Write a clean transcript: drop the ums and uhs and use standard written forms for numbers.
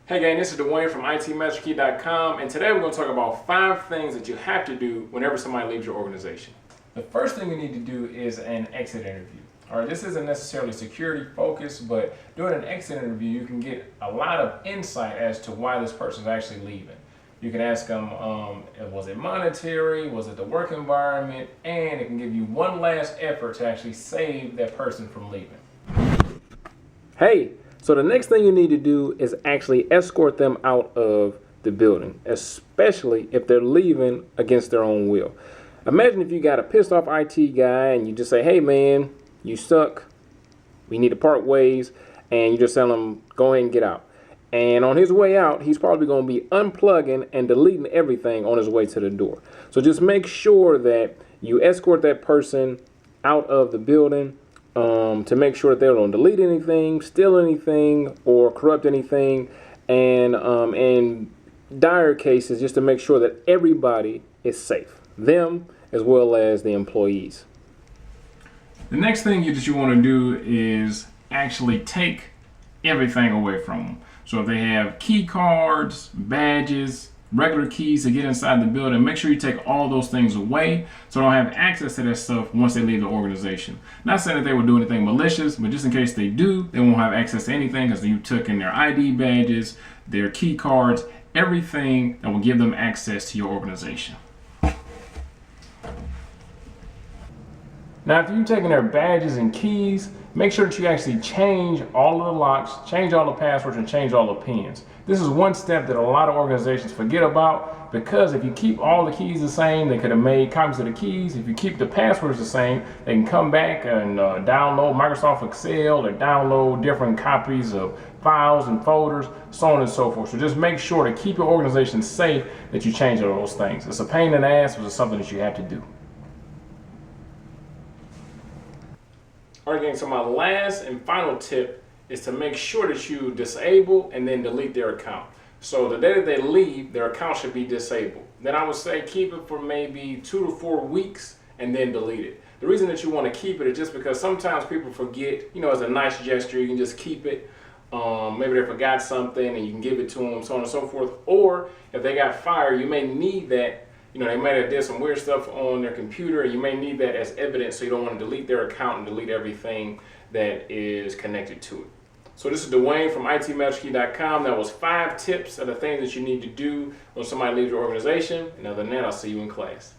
Hey gang, this is Dwayne from ITMasterKey.com, and today we're going to talk about 5 things that you have to do whenever somebody leaves your organization. The first thing you need to do is an exit interview. All right, this isn't necessarily security focused, but during an exit interview, you can get a lot of insight as to why this person is actually leaving. You can ask them, was it monetary, was it the work environment, and it can give you one last effort to actually save that person from leaving. Hey! So the next thing you need to do is actually escort them out of the building, especially if they're leaving against their own will. Imagine if you got a pissed off IT guy and you just say, hey man, you suck, we need to part ways, and you just tell him, go ahead and get out. And on his way out, he's probably going to be unplugging and deleting everything on his way to the door. So just make sure that you escort that person out of the building to make sure that they don't delete anything, steal anything, or corrupt anything, and in dire cases, just to make sure that everybody is safe, them as well as the employees. The next thing that you want to do is actually take everything away from them. So if they have key cards, badges, regular keys to get inside the building, make sure you take all those things away so they don't have access to that stuff once they leave the organization. Not saying that they would do anything malicious, but just in case they do, they won't have access to anything because you took in their ID badges, their key cards, everything that will give them access to your organization. Now, if you've taken their badges and keys, make sure that you actually change all of the locks, change all the passwords, and change all the pins. This is one step that a lot of organizations forget about, because if you keep all the keys the same, they could have made copies of the keys. If you keep the passwords the same, they can come back and download Microsoft Excel or download different copies of files and folders, so on and so forth. So just make sure to keep your organization safe that you change all those things. It's a pain in the ass, but it's something that you have to do. All right, gang, so my last and final tip is to make sure that you disable and then delete their account. So the day that they leave, their account should be disabled. Then I would say keep it for maybe 2 to 4 weeks and then delete it. The reason that you want to keep it is just because sometimes people forget, as a nice gesture, you can just keep it. Maybe they forgot something and you can give it to them, so on and so forth. Or if they got fired, you may need that. They might have did some weird stuff on their computer, and you may need that as evidence, so you don't want to delete their account and delete everything that is connected to it. So this is Dwayne from ITMasterKey.com. That was 5 tips of the things that you need to do when somebody leaves your organization. And other than that, I'll see you in class.